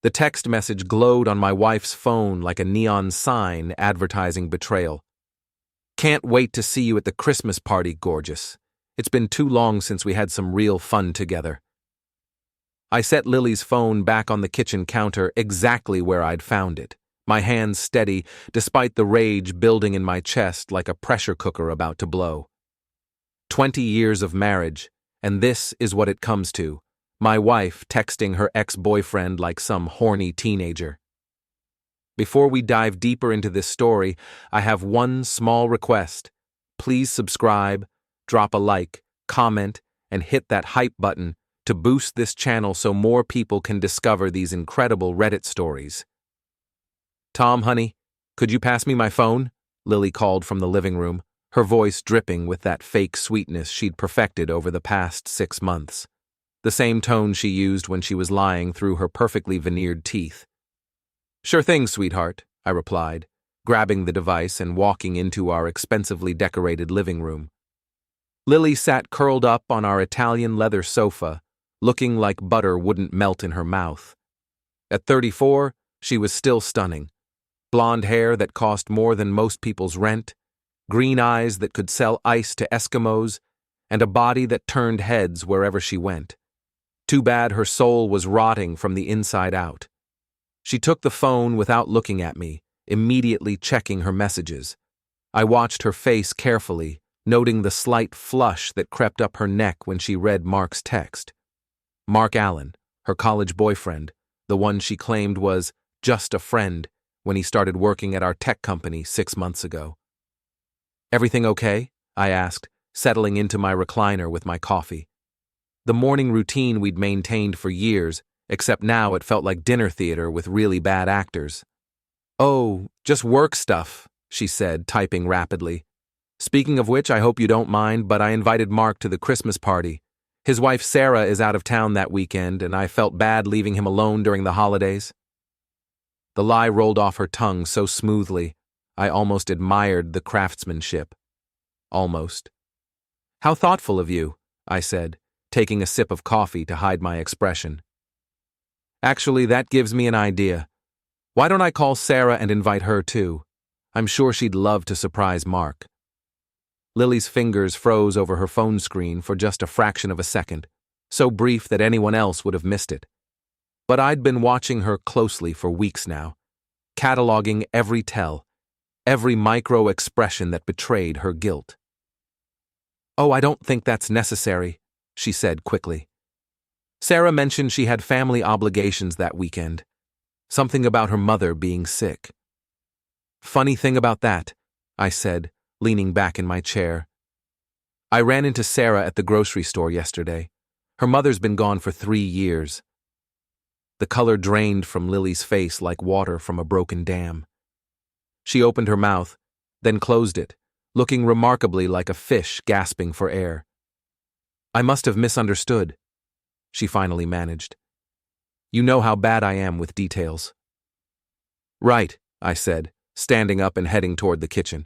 The text message glowed on my wife's phone like a neon sign advertising betrayal. "Can't wait to see you at the Christmas party, gorgeous. It's been too long since we had some real fun together." I set Lily's phone back on the kitchen counter exactly where I'd found it, my hands steady despite the rage building in my chest like a pressure cooker about to blow. 20 years of marriage, and this is what it comes to. My wife texting her ex-boyfriend like some horny teenager. Before we dive deeper into this story, I have one small request. Please subscribe, drop a like, comment, and hit that hype button to boost this channel so more people can discover these incredible Reddit stories. "Tom, honey, could you pass me my phone?" Lily called from the living room, her voice dripping with that fake sweetness she'd perfected over the past 6 months. The same tone she used when she was lying through her perfectly veneered teeth. "Sure thing, sweetheart," I replied, grabbing the device and walking into our expensively decorated living room. Lily sat curled up on our Italian leather sofa, looking like butter wouldn't melt in her mouth. At 34, she was still stunning. Blonde hair that cost more than most people's rent, green eyes that could sell ice to Eskimos, and a body that turned heads wherever she went. Too bad her soul was rotting from the inside out. She took the phone without looking at me, immediately checking her messages. I watched her face carefully, noting the slight flush that crept up her neck when she read Mark's text. Mark Allen, her college boyfriend, the one she claimed was just a friend when he started working at our tech company 6 months ago. "Everything okay?" I asked, settling into my recliner with my coffee. The morning routine we'd maintained for years, except now it felt like dinner theater with really bad actors. "Oh, just work stuff," she said, typing rapidly. "Speaking of which, I hope you don't mind, but I invited Mark to the Christmas party. His wife Sarah is out of town that weekend, and I felt bad leaving him alone during the holidays." The lie rolled off her tongue so smoothly, I almost admired the craftsmanship. Almost. "How thoughtful of you," I said, taking a sip of coffee to hide my expression. "Actually, that gives me an idea. Why don't I call Sarah and invite her too? I'm sure she'd love to surprise Mark." Lily's fingers froze over her phone screen for just a fraction of a second, so brief that anyone else would have missed it. But I'd been watching her closely for weeks now, cataloging every tell, every micro-expression that betrayed her guilt. "Oh, I don't think that's necessary," she said quickly. "Sarah mentioned she had family obligations that weekend. Something about her mother being sick." "Funny thing about that," I said, leaning back in my chair. "I ran into Sarah at the grocery store yesterday. Her mother's been gone for 3 years. The color drained from Lily's face like water from a broken dam. She opened her mouth, then closed it, looking remarkably like a fish gasping for air. "I must have misunderstood," she finally managed. "You know how bad I am with details." "Right," I said, standing up and heading toward the kitchen.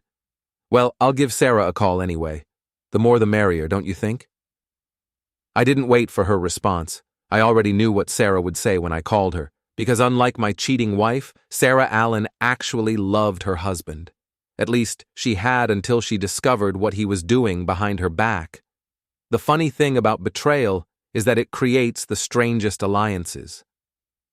"Well, I'll give Sarah a call anyway. The more the merrier, don't you think?" I didn't wait for her response. I already knew what Sarah would say when I called her, because unlike my cheating wife, Sarah Allen actually loved her husband. At least, she had until she discovered what he was doing behind her back. The funny thing about betrayal is that it creates the strangest alliances.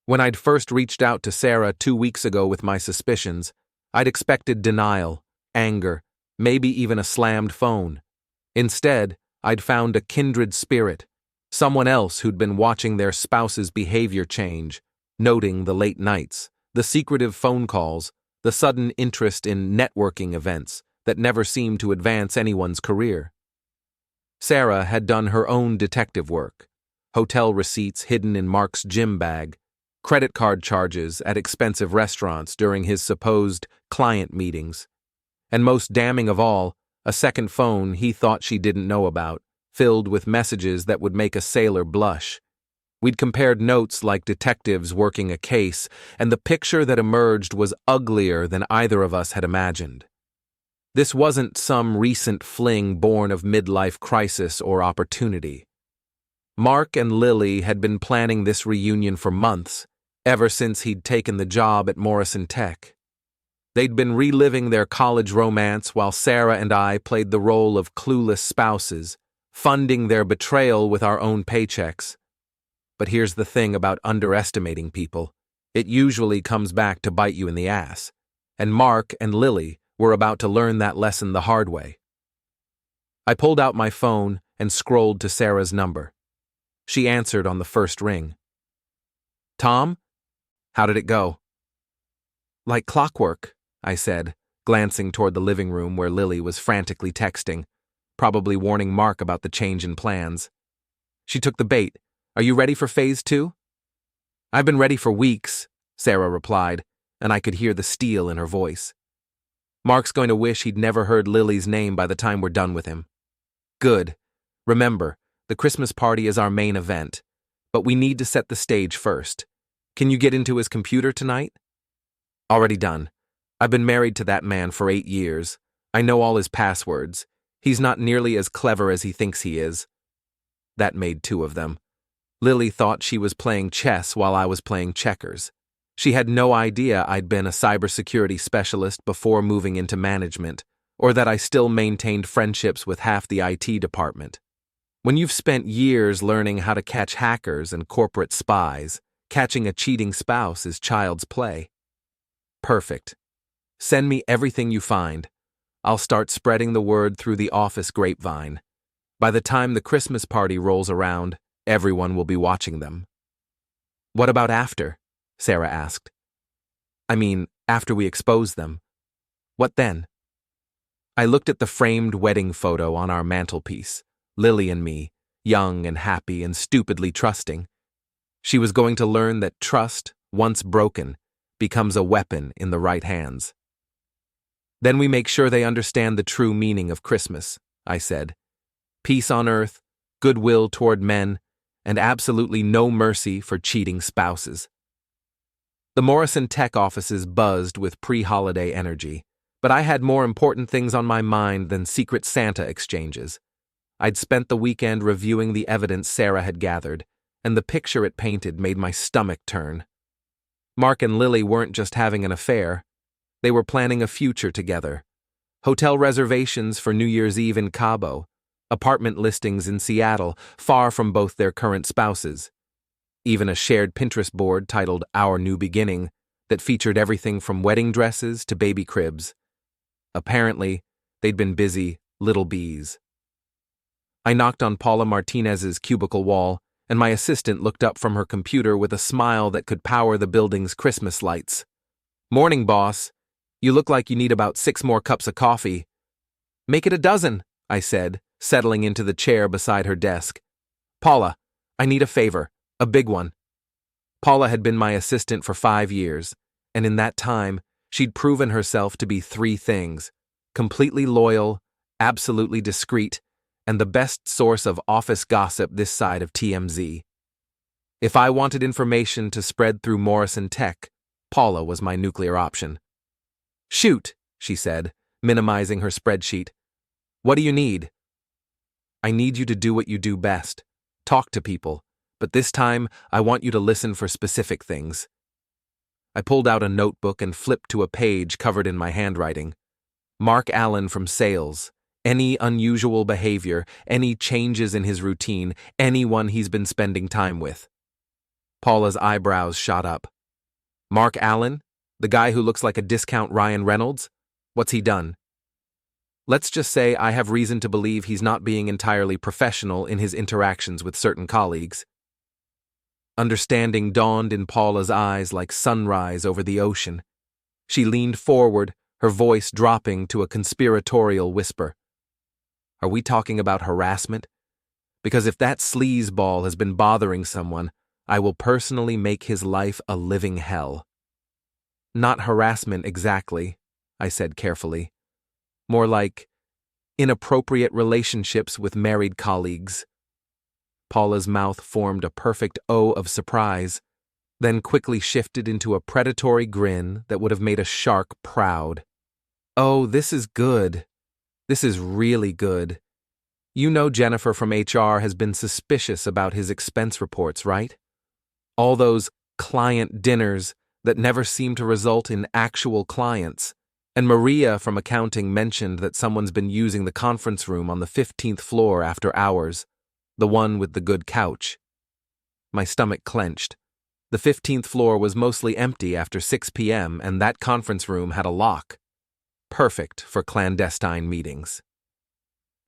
When I'd first reached out to Sarah 2 weeks ago with my suspicions, I'd expected denial, anger, maybe even a slammed phone. Instead, I'd found a kindred spirit, someone else who'd been watching their spouse's behavior change, noting the late nights, the secretive phone calls, the sudden interest in networking events that never seemed to advance anyone's career. Sarah had done her own detective work, hotel receipts hidden in Mark's gym bag, credit card charges at expensive restaurants during his supposed client meetings, and most damning of all, a second phone he thought she didn't know about, filled with messages that would make a sailor blush. We'd compared notes like detectives working a case, and the picture that emerged was uglier than either of us had imagined. This wasn't some recent fling born of midlife crisis or opportunity. Mark and Lily had been planning this reunion for months, ever since he'd taken the job at Morrison Tech. They'd been reliving their college romance while Sarah and I played the role of clueless spouses, funding their betrayal with our own paychecks. But here's the thing about underestimating people. It usually comes back to bite you in the ass. And Mark and Lily were about to learn that lesson the hard way. I pulled out my phone and scrolled to Sarah's number. She answered on the first ring. "Tom? How did it go?" "Like clockwork," I said, glancing toward the living room where Lily was frantically texting, probably warning Mark about the change in plans. She took the bait. "Are you ready for phase 2? "I've been ready for weeks," Sarah replied, and I could hear the steel in her voice. "Mark's going to wish he'd never heard Lily's name by the time we're done with him." "Good. Remember, the Christmas party is our main event, but we need to set the stage first. Can you get into his computer tonight?" "Already done. I've been married to that man for 8 years. I know all his passwords. He's not nearly as clever as he thinks he is." That made 2 of them. Lily thought she was playing chess while I was playing checkers. She had no idea I'd been a cybersecurity specialist before moving into management, or that I still maintained friendships with half the IT department. When you've spent years learning how to catch hackers and corporate spies, catching a cheating spouse is child's play. "Perfect. Send me everything you find. I'll start spreading the word through the office grapevine. By the time the Christmas party rolls around, everyone will be watching them." "What about after?" Sarah asked. "I mean, after we expose them. What then?" I looked at the framed wedding photo on our mantelpiece, Lily and me, young and happy and stupidly trusting. She was going to learn that trust, once broken, becomes a weapon in the right hands. "Then we make sure they understand the true meaning of Christmas," I said. "Peace on earth, goodwill toward men, and absolutely no mercy for cheating spouses." The Morrison Tech offices buzzed with pre-holiday energy, but I had more important things on my mind than Secret Santa exchanges. I'd spent the weekend reviewing the evidence Sarah had gathered, and the picture it painted made my stomach turn. Mark and Lily weren't just having an affair. They were planning a future together. Hotel reservations for New Year's Eve in Cabo, apartment listings in Seattle, far from both their current spouses. Even a shared Pinterest board titled Our New Beginning that featured everything from wedding dresses to baby cribs. Apparently, they'd been busy little bees. I knocked on Paula Martinez's cubicle wall, and my assistant looked up from her computer with a smile that could power the building's Christmas lights. "Morning, boss. You look like you need about 6 more cups of coffee." "Make it a dozen," I said, settling into the chair beside her desk. "Paula, I need a favor. A big one." Paula had been my assistant for 5 years, and in that time, she'd proven herself to be 3 things: completely loyal, absolutely discreet, and the best source of office gossip this side of TMZ. If I wanted information to spread through Morrison Tech, Paula was my nuclear option. "Shoot," she said, minimizing her spreadsheet. "What do you need?" "I need you to do what you do best. Talk to people. But this time, I want you to listen for specific things." I pulled out a notebook and flipped to a page covered in my handwriting. "Mark Allen from sales. Any unusual behavior, any changes in his routine, anyone he's been spending time with." Paula's eyebrows shot up. "Mark Allen? The guy who looks like a discount Ryan Reynolds? What's he done?" "Let's just say I have reason to believe he's not being entirely professional in his interactions with certain colleagues." Understanding dawned in Paula's eyes like sunrise over the ocean. She leaned forward, her voice dropping to a conspiratorial whisper. "Are we talking about harassment? Because if that sleazeball has been bothering someone, I will personally make his life a living hell." "Not harassment exactly," I said carefully. "More like inappropriate relationships with married colleagues." Paula's mouth formed a perfect O of surprise, then quickly shifted into a predatory grin that would have made a shark proud. "Oh, this is good. This is really good. You know Jennifer from HR has been suspicious about his expense reports, right? All those client dinners that never seemed to result in actual clients. And Maria from accounting mentioned that someone's been using the conference room on the 15th floor after hours, the one with the good couch. My stomach clenched. The 15th floor was mostly empty after 6 p.m., and that conference room had a lock. Perfect for clandestine meetings.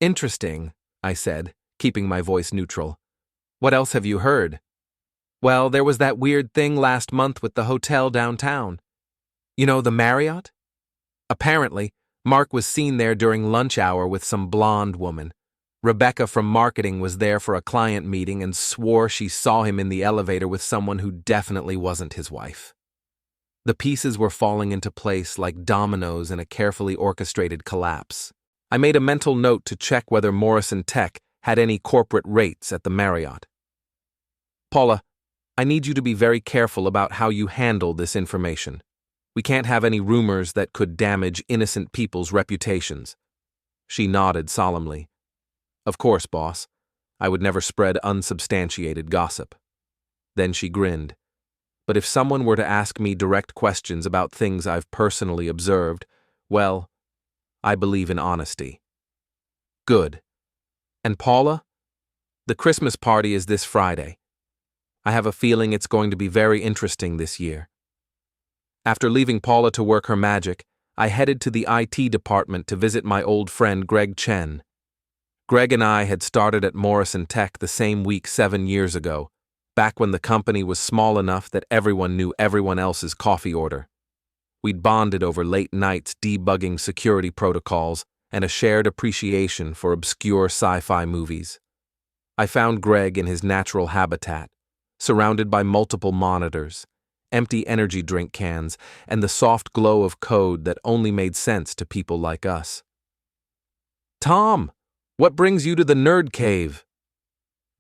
Interesting, I said, keeping my voice neutral. What else have you heard? Well, there was that weird thing last month with the hotel downtown. You know, the Marriott? Apparently, Mark was seen there during lunch hour with some blonde woman. Rebecca from marketing was there for a client meeting and swore she saw him in the elevator with someone who definitely wasn't his wife. The pieces were falling into place like dominoes in a carefully orchestrated collapse. I made a mental note to check whether Morrison Tech had any corporate rates at the Marriott. Paula, I need you to be very careful about how you handle this information. We can't have any rumors that could damage innocent people's reputations. She nodded solemnly. Of course, boss. I would never spread unsubstantiated gossip. Then she grinned. But if someone were to ask me direct questions about things I've personally observed, well, I believe in honesty. Good. And Paula? The Christmas party is this Friday. I have a feeling it's going to be very interesting this year. After leaving Paula to work her magic, I headed to the IT department to visit my old friend Greg Chen. Greg and I had started at Morrison Tech the same week 7 years ago, back when the company was small enough that everyone knew everyone else's coffee order. We'd bonded over late nights debugging security protocols and a shared appreciation for obscure sci-fi movies. I found Greg in his natural habitat, surrounded by multiple monitors, empty energy drink cans, and the soft glow of code that only made sense to people like us. Tom! What brings you to the nerd cave?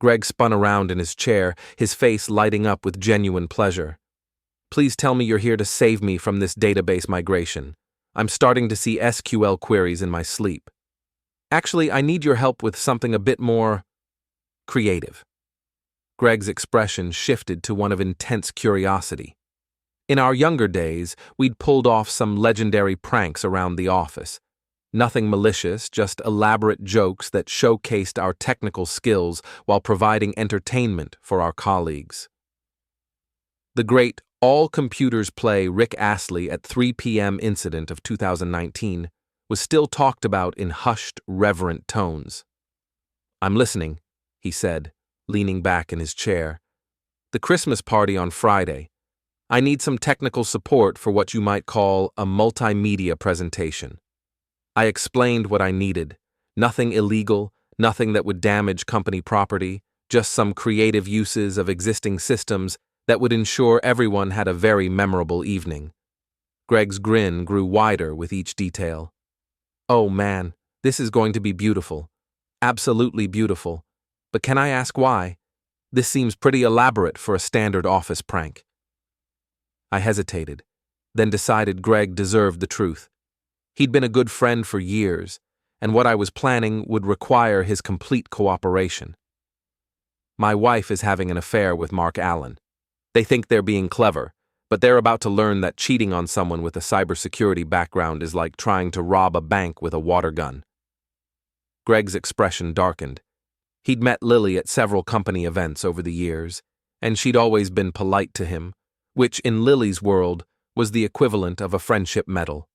Greg spun around in his chair, his face lighting up with genuine pleasure. Please tell me you're here to save me from this database migration. I'm starting to see SQL queries in my sleep. Actually, I need your help with something a bit more creative. Greg's expression shifted to one of intense curiosity. In our younger days, we'd pulled off some legendary pranks around the office. Nothing malicious, just elaborate jokes that showcased our technical skills while providing entertainment for our colleagues. The great All Computers Play Rick Astley at 3 p.m. incident of 2019 was still talked about in hushed, reverent tones. I'm listening, he said, leaning back in his chair. The Christmas party on Friday. I need some technical support for what you might call a multimedia presentation. I explained what I needed. Nothing illegal, nothing that would damage company property, just some creative uses of existing systems that would ensure everyone had a very memorable evening. Greg's grin grew wider with each detail. Oh man, this is going to be beautiful. Absolutely beautiful. But can I ask why? This seems pretty elaborate for a standard office prank. I hesitated, then decided Greg deserved the truth. He'd been a good friend for years, and what I was planning would require his complete cooperation. My wife is having an affair with Mark Allen. They think they're being clever, but they're about to learn that cheating on someone with a cybersecurity background is like trying to rob a bank with a water gun. Greg's expression darkened. He'd met Lily at several company events over the years, and she'd always been polite to him, which in Lily's world was the equivalent of a friendship medal.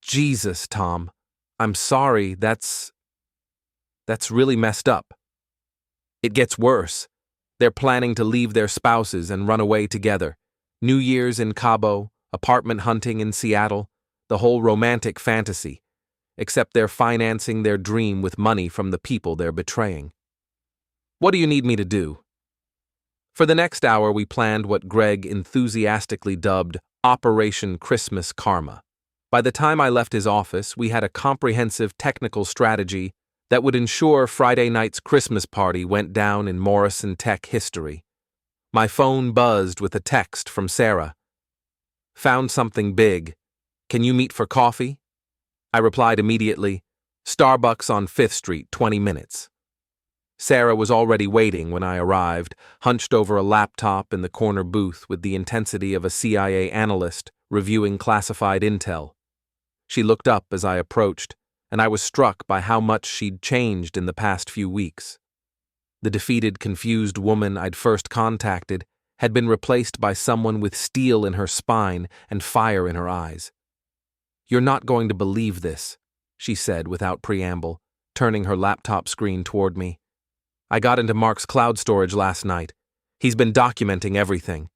Jesus, Tom. I'm sorry, that's really messed up. It gets worse. They're planning to leave their spouses and run away together. New Year's in Cabo, apartment hunting in Seattle, the whole romantic fantasy. Except they're financing their dream with money from the people they're betraying. What do you need me to do? For the next hour, we planned what Greg enthusiastically dubbed Operation Christmas Karma. By the time I left his office, we had a comprehensive technical strategy that would ensure Friday night's Christmas party went down in Morrison Tech history. My phone buzzed with a text from Sarah. Found something big. Can you meet for coffee? I replied immediately, Starbucks on 5th Street, 20 minutes. Sarah was already waiting when I arrived, hunched over a laptop in the corner booth with the intensity of a CIA analyst reviewing classified intel. She looked up as I approached, and I was struck by how much she'd changed in the past few weeks. The defeated, confused woman I'd first contacted had been replaced by someone with steel in her spine and fire in her eyes. "You're not going to believe this," she said without preamble, turning her laptop screen toward me. "I got into Mark's cloud storage last night. He's been documenting everything."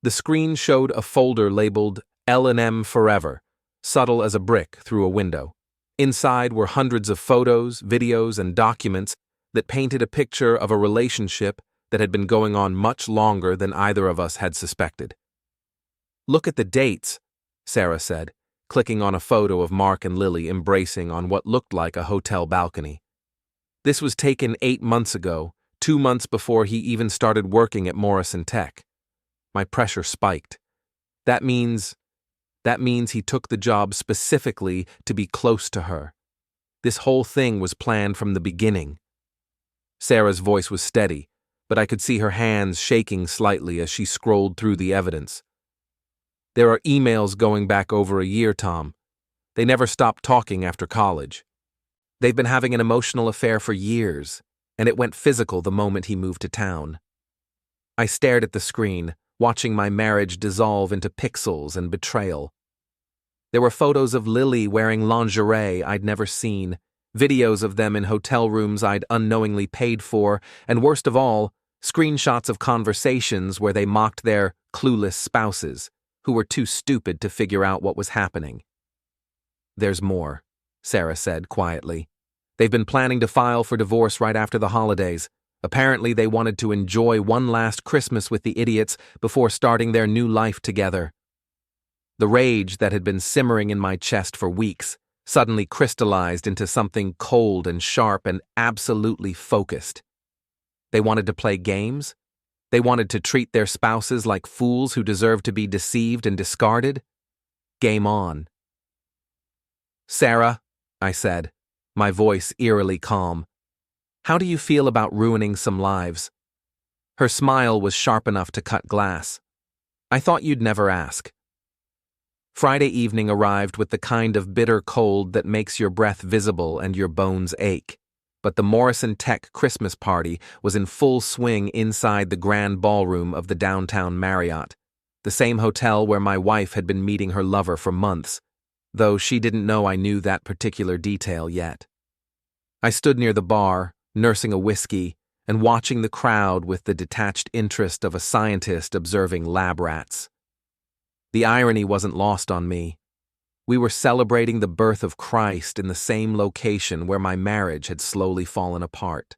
The screen showed a folder labeled L&M Forever, subtle as a brick through a window. Inside were hundreds of photos, videos, and documents that painted a picture of a relationship that had been going on much longer than either of us had suspected. "Look at the dates," Sarah said, clicking on a photo of Mark and Lily embracing on what looked like a hotel balcony. "This was taken 8 months ago, 2 months before he even started working at Morrison Tech." My pressure spiked. That means he took the job specifically to be close to her. This whole thing was planned from the beginning. Sarah's voice was steady, but I could see her hands shaking slightly as she scrolled through the evidence. "There are emails going back over a year, Tom. They never stopped talking after college. They've been having an emotional affair for years, and it went physical the moment he moved to town." I stared at the screen, watching my marriage dissolve into pixels and betrayal. There were photos of Lily wearing lingerie I'd never seen, videos of them in hotel rooms I'd unknowingly paid for, and worst of all, screenshots of conversations where they mocked their clueless spouses, who were too stupid to figure out what was happening. "There's more," Sarah said quietly. "They've been planning to file for divorce right after the holidays. Apparently they wanted to enjoy one last Christmas with the idiots before starting their new life together." The rage that had been simmering in my chest for weeks suddenly crystallized into something cold and sharp and absolutely focused. They wanted to play games? They wanted to treat their spouses like fools who deserved to be deceived and discarded? Game on. "Sarah," I said, my voice eerily calm, "how do you feel about ruining some lives?" Her smile was sharp enough to cut glass. "I thought you'd never ask." Friday evening arrived with the kind of bitter cold that makes your breath visible and your bones ache. But the Morrison Tech Christmas party was in full swing inside the grand ballroom of the downtown Marriott, the same hotel where my wife had been meeting her lover for months, though she didn't know I knew that particular detail yet. I stood near the bar, nursing a whiskey, and watching the crowd with the detached interest of a scientist observing lab rats. The irony wasn't lost on me. We were celebrating the birth of Christ in the same location where my marriage had slowly fallen apart.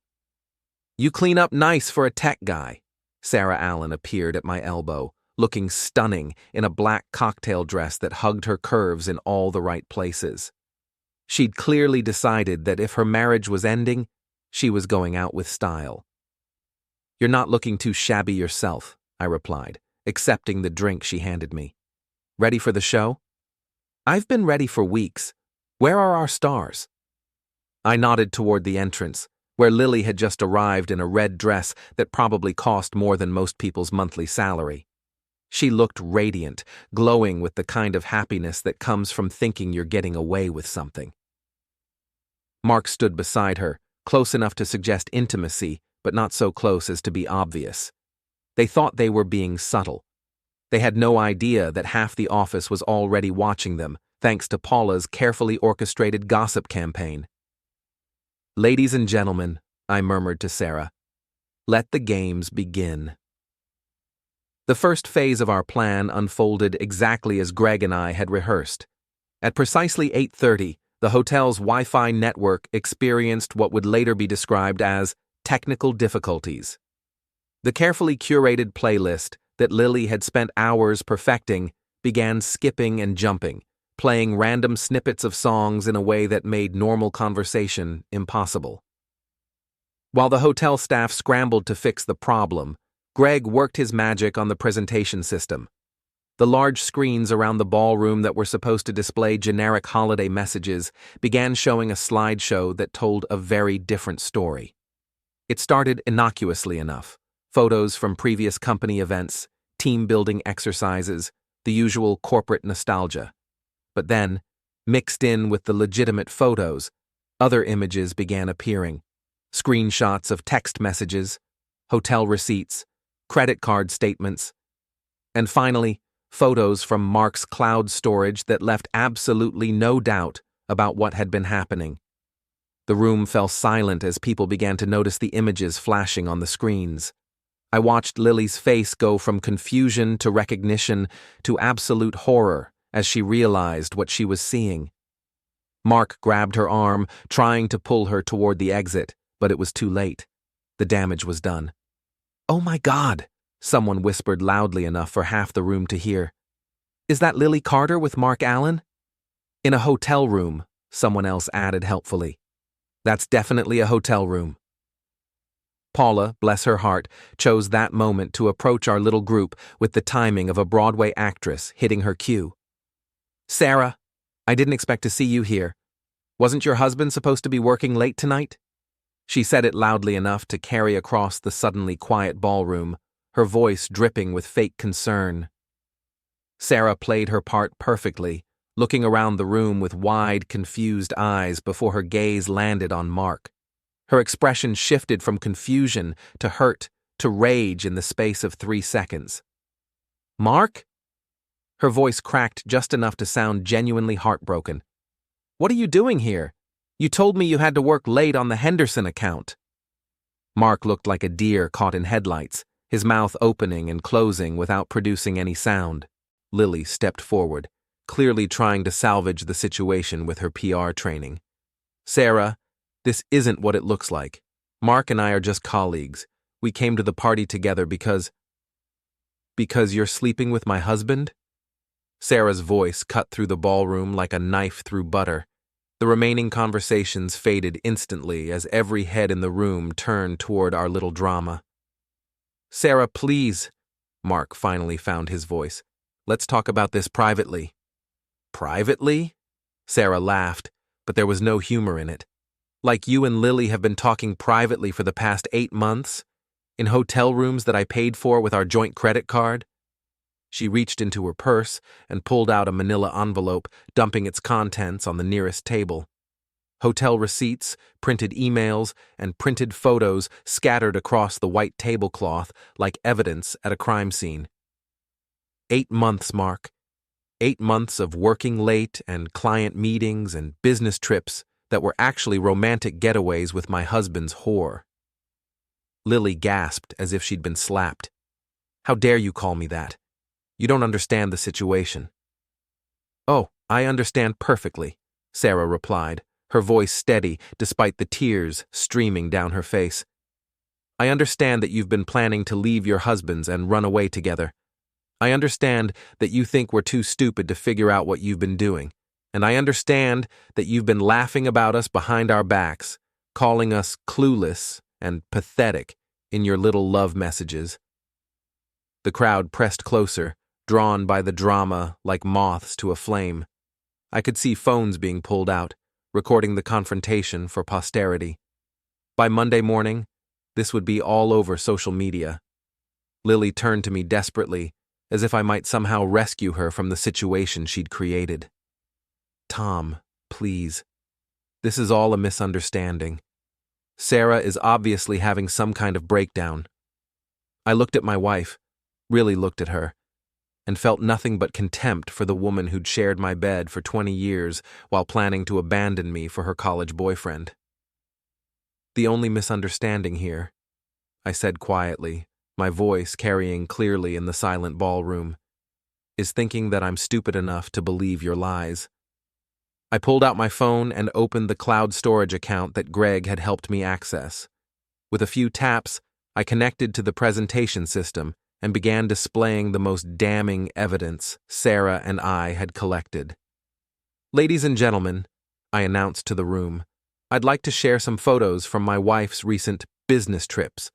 "You clean up nice for a tech guy." Sarah Allen appeared at my elbow, looking stunning in a black cocktail dress that hugged her curves in all the right places. She'd clearly decided that if her marriage was ending, she was going out with style. "You're not looking too shabby yourself," I replied, accepting the drink she handed me. "Ready for the show?" "I've been ready for weeks. Where are our stars?" I nodded toward the entrance, where Lily had just arrived in a red dress that probably cost more than most people's monthly salary. She looked radiant, glowing with the kind of happiness that comes from thinking you're getting away with something. Mark stood beside her, close enough to suggest intimacy, but not so close as to be obvious. They thought they were being subtle. They had no idea that half the office was already watching them, thanks to Paula's carefully orchestrated gossip campaign. "Ladies and gentlemen," I murmured to Sarah, "let the games begin." The first phase of our plan unfolded exactly as Greg and I had rehearsed. At precisely 8:30, the hotel's Wi-Fi network experienced what would later be described as technical difficulties. The carefully curated playlist that Lily had spent hours perfecting began skipping and jumping, playing random snippets of songs in a way that made normal conversation impossible. While the hotel staff scrambled to fix the problem, Greg worked his magic on the presentation system. The large screens around the ballroom that were supposed to display generic holiday messages began showing a slideshow that told a very different story. It started innocuously enough. Photos from previous company events, team-building exercises, the usual corporate nostalgia. But then, mixed in with the legitimate photos, other images began appearing. Screenshots of text messages, hotel receipts, credit card statements, and finally, photos from Mark's cloud storage that left absolutely no doubt about what had been happening. The room fell silent as people began to notice the images flashing on the screens. I watched Lily's face go from confusion to recognition to absolute horror as she realized what she was seeing. Mark grabbed her arm, trying to pull her toward the exit, but it was too late. The damage was done. "Oh my God!" someone whispered loudly enough for half the room to hear. "Is that Lily Carter with Mark Allen?" "In a hotel room," someone else added helpfully. "That's definitely a hotel room." Paula, bless her heart, chose that moment to approach our little group with the timing of a Broadway actress hitting her cue. "Sarah, I didn't expect to see you here. Wasn't your husband supposed to be working late tonight?" She said it loudly enough to carry across the suddenly quiet ballroom, her voice dripping with fake concern. Sarah played her part perfectly, looking around the room with wide, confused eyes before her gaze landed on Mark. Her expression shifted from confusion to hurt to rage in the space of 3 seconds. "Mark?" Her voice cracked just enough to sound genuinely heartbroken. "What are you doing here? You told me you had to work late on the Henderson account." Mark looked like a deer caught in headlights, his mouth opening and closing without producing any sound. Lily stepped forward, clearly trying to salvage the situation with her PR training. "Sarah, this isn't what it looks like. Mark and I are just colleagues. We came to the party together because you're sleeping with my husband?" Sarah's voice cut through the ballroom like a knife through butter. The remaining conversations faded instantly as every head in the room turned toward our little drama. "Sarah, please," Mark finally found his voice. "Let's talk about this privately." "Privately?" Sarah laughed, but there was no humor in it. "Like you and Lily have been talking privately for the past 8 months? In hotel rooms that I paid for with our joint credit card?" She reached into her purse and pulled out a manila envelope, dumping its contents on the nearest table. Hotel receipts, printed emails, and printed photos scattered across the white tablecloth like evidence at a crime scene. 8 months, Mark. 8 months of working late and client meetings and business trips that were actually romantic getaways with my husband's whore. Lily gasped as if she'd been slapped. "How dare you call me that? You don't understand the situation." "Oh, I understand perfectly," Sarah replied, her voice steady despite the tears streaming down her face. "I understand that you've been planning to leave your husbands and run away together. I understand that you think we're too stupid to figure out what you've been doing. And I understand that you've been laughing about us behind our backs, calling us clueless and pathetic in your little love messages." The crowd pressed closer, drawn by the drama like moths to a flame. I could see phones being pulled out, recording the confrontation for posterity. By Monday morning, this would be all over social media. Lily turned to me desperately, as if I might somehow rescue her from the situation she'd created. "Tom, please. This is all a misunderstanding. Sarah is obviously having some kind of breakdown." I looked at my wife, really looked at her, and felt nothing but contempt for the woman who'd shared my bed for 20 years while planning to abandon me for her college boyfriend. "The only misunderstanding here," I said quietly, my voice carrying clearly in the silent ballroom, "is thinking that I'm stupid enough to believe your lies." I pulled out my phone and opened the cloud storage account that Greg had helped me access. With a few taps, I connected to the presentation system and began displaying the most damning evidence Sarah and I had collected. "Ladies and gentlemen," I announced to the room, "I'd like to share some photos from my wife's recent business trips."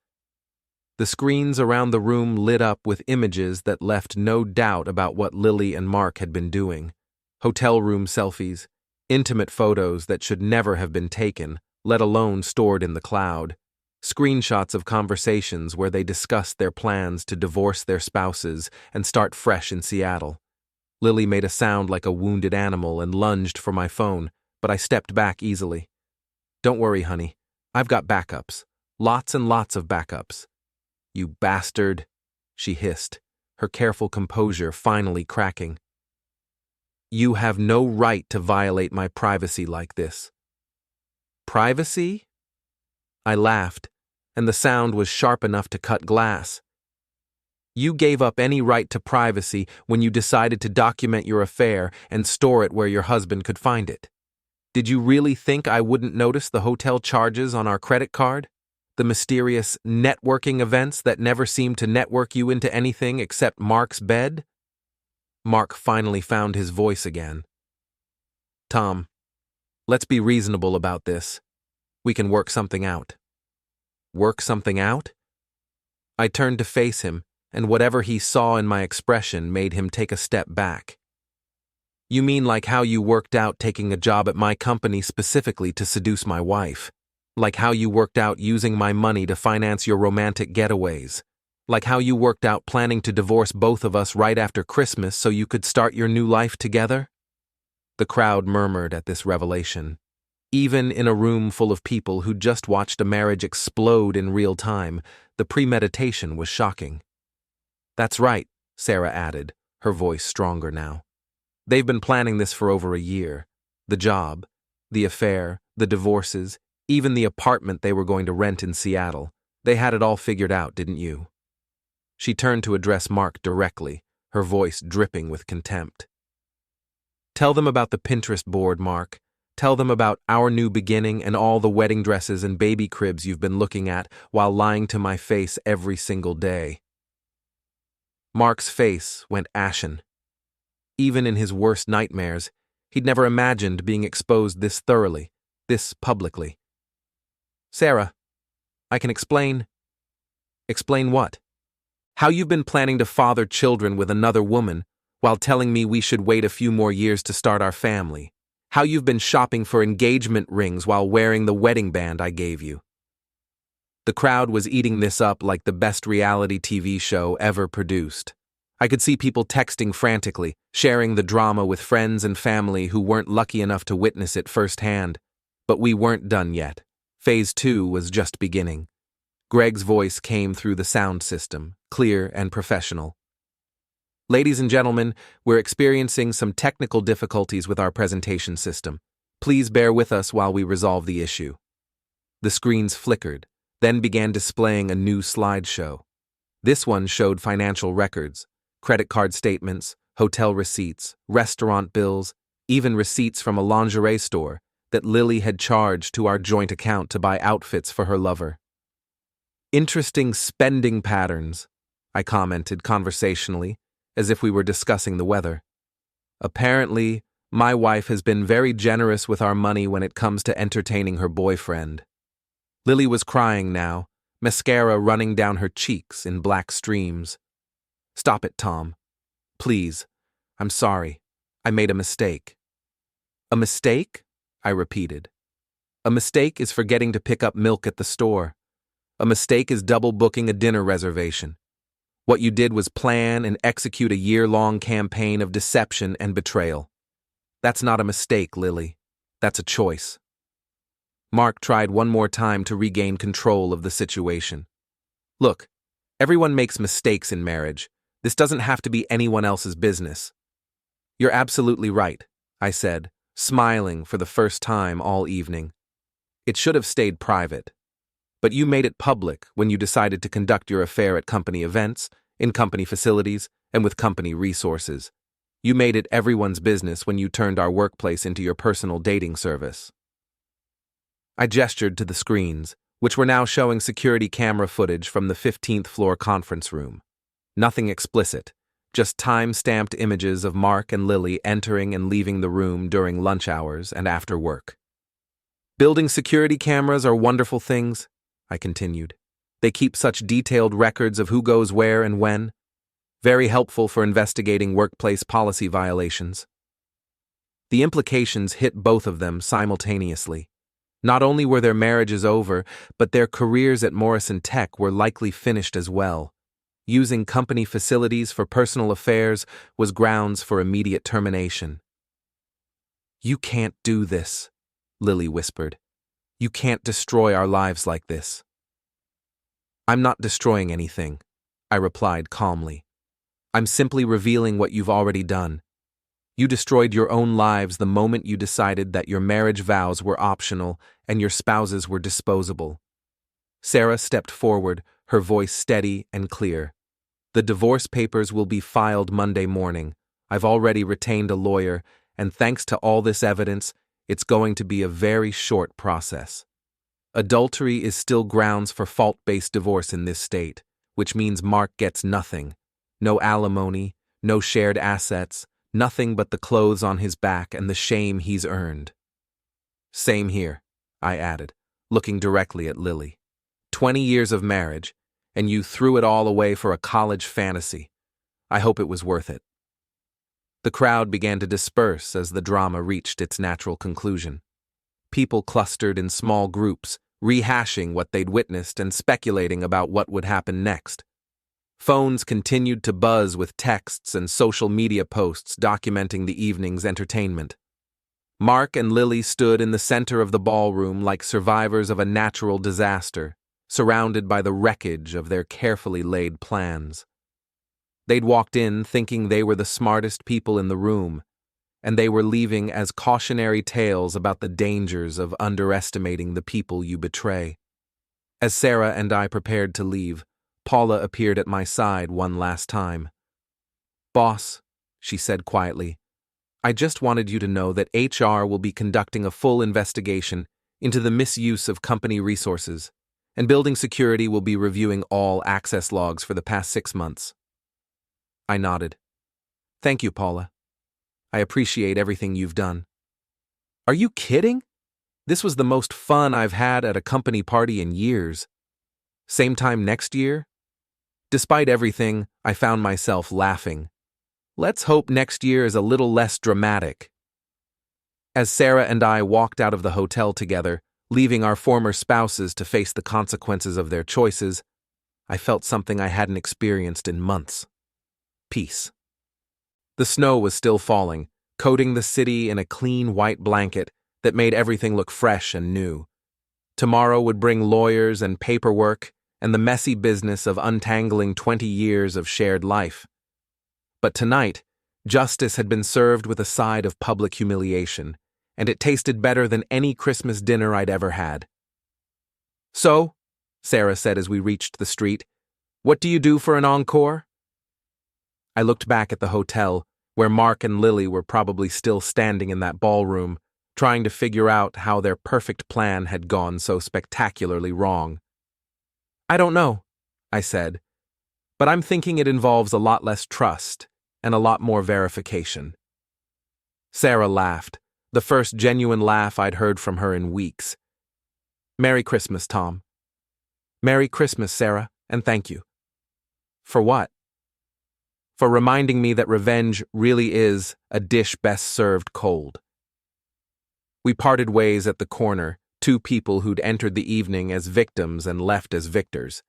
The screens around the room lit up with images that left no doubt about what Lily and Mark had been doing. Hotel room selfies, intimate photos that should never have been taken, let alone stored in the cloud. Screenshots of conversations where they discussed their plans to divorce their spouses and start fresh in Seattle. Lily made a sound like a wounded animal and lunged for my phone, but I stepped back easily. Don't worry, honey. I've got backups. Lots and lots of backups. You bastard, she hissed, her careful composure finally cracking. You have no right to violate my privacy like this. Privacy? I laughed, and the sound was sharp enough to cut glass. You gave up any right to privacy when you decided to document your affair and store it where your husband could find it. Did you really think I wouldn't notice the hotel charges on our credit card? The mysterious networking events that never seemed to network you into anything except Mark's bed? Mark finally found his voice again. Tom, let's be reasonable about this. We can work something out. Work something out? I turned to face him, and whatever he saw in my expression made him take a step back. You mean like how you worked out taking a job at my company specifically to seduce my wife? Like how you worked out using my money to finance your romantic getaways? Like how you worked out planning to divorce both of us right after Christmas so you could start your new life together? The crowd murmured at this revelation. Even in a room full of people who just watched a marriage explode in real time, the premeditation was shocking. That's right, Sarah added, her voice stronger now. They've been planning this for over a year. The job, the affair, the divorces, even the apartment they were going to rent in Seattle. They had it all figured out, didn't you? She turned to address Mark directly, her voice dripping with contempt. Tell them about the Pinterest board, Mark. Tell them about our new beginning and all the wedding dresses and baby cribs you've been looking at while lying to my face every single day. Mark's face went ashen. Even in his worst nightmares, he'd never imagined being exposed this thoroughly, this publicly. Sarah, I can explain. Explain what? How you've been planning to father children with another woman while telling me we should wait a few more years to start our family. How you've been shopping for engagement rings while wearing the wedding band I gave you. The crowd was eating this up like the best reality TV show ever produced. I could see people texting frantically, sharing the drama with friends and family who weren't lucky enough to witness it firsthand. But we weren't done yet. Phase 2 was just beginning. Greg's voice came through the sound system, clear and professional. Ladies and gentlemen, we're experiencing some technical difficulties with our presentation system. Please bear with us while we resolve the issue. The screens flickered, then began displaying a new slideshow. This one showed financial records, credit card statements, hotel receipts, restaurant bills, even receipts from a lingerie store that Lily had charged to our joint account to buy outfits for her lover. Interesting spending patterns, I commented conversationally, as if we were discussing the weather. Apparently, my wife has been very generous with our money when it comes to entertaining her boyfriend. Lily was crying now, mascara running down her cheeks in black streams. Stop it, Tom. Please. I'm sorry. I made a mistake. A mistake? I repeated. A mistake is forgetting to pick up milk at the store. A mistake is double booking a dinner reservation. What you did was plan and execute a year-long campaign of deception and betrayal. That's not a mistake, Lily. That's a choice. Mark tried one more time to regain control of the situation. Look, everyone makes mistakes in marriage. This doesn't have to be anyone else's business. You're absolutely right, I said, smiling for the first time all evening. It should have stayed private. But you made it public when you decided to conduct your affair at company events, in company facilities, and with company resources. You made it everyone's business when you turned our workplace into your personal dating service. I gestured to the screens, which were now showing security camera footage from the 15th floor conference room. Nothing explicit, just time-stamped images of Mark and Lily entering and leaving the room during lunch hours and after work. Building security cameras are wonderful things, I continued. They keep such detailed records of who goes where and when. Very helpful for investigating workplace policy violations. The implications hit both of them simultaneously. Not only were their marriages over, but their careers at Morrison Tech were likely finished as well. Using company facilities for personal affairs was grounds for immediate termination. "You can't do this," Lily whispered. "You can't destroy our lives like this." "I'm not destroying anything," I replied calmly. "I'm simply revealing what you've already done. You destroyed your own lives the moment you decided that your marriage vows were optional and your spouses were disposable." Sarah stepped forward, her voice steady and clear. "The divorce papers will be filed Monday morning. I've already retained a lawyer, and thanks to all this evidence, it's going to be a very short process. Adultery is still grounds for fault-based divorce in this state, which means Mark gets nothing. No alimony, no shared assets, nothing but the clothes on his back and the shame he's earned." "Same here," I added, looking directly at Lily. 20 years of marriage, and you threw it all away for a college fantasy. I hope it was worth it." The crowd began to disperse as the drama reached its natural conclusion. People clustered in small groups, rehashing what they'd witnessed and speculating about what would happen next. Phones continued to buzz with texts and social media posts documenting the evening's entertainment. Mark and Lily stood in the center of the ballroom like survivors of a natural disaster, surrounded by the wreckage of their carefully laid plans. They'd walked in thinking they were the smartest people in the room, and they were leaving as cautionary tales about the dangers of underestimating the people you betray. As Sarah and I prepared to leave, Paula appeared at my side one last time. "Boss," she said quietly, "I just wanted you to know that HR will be conducting a full investigation into the misuse of company resources, and building security will be reviewing all access logs for the past 6 months." I nodded. "Thank you, Paula. I appreciate everything you've done." "Are you kidding? This was the most fun I've had at a company party in years. Same time next year?" Despite everything, I found myself laughing. Let's hope next year is a little less dramatic. As Sarah and I walked out of the hotel together, leaving our former spouses to face the consequences of their choices, I felt something I hadn't experienced in months. Peace. The snow was still falling, coating the city in a clean white blanket that made everything look fresh and new. Tomorrow would bring lawyers and paperwork and the messy business of untangling 20 years of shared life. But tonight, justice had been served with a side of public humiliation, and it tasted better than any Christmas dinner I'd ever had. "So," Sarah said as we reached the street, "what do you do for an encore?" I looked back at the hotel, where Mark and Lily were probably still standing in that ballroom, trying to figure out how their perfect plan had gone so spectacularly wrong. "I don't know," I said, "but I'm thinking it involves a lot less trust and a lot more verification." Sarah laughed, the first genuine laugh I'd heard from her in weeks. "Merry Christmas, Tom." "Merry Christmas, Sarah, and thank you." "For what?" "For reminding me that revenge really is a dish best served cold." We parted ways at the corner, two people who'd entered the evening as victims and left as victors.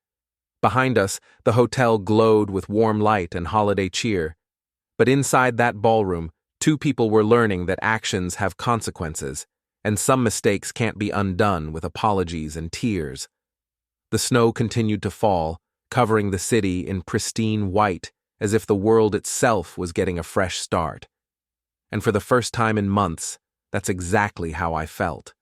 Behind us, the hotel glowed with warm light and holiday cheer. But inside that ballroom, two people were learning that actions have consequences, and some mistakes can't be undone with apologies and tears. The snow continued to fall, covering the city in pristine white, as if the world itself was getting a fresh start. And for the first time in months, that's exactly how I felt.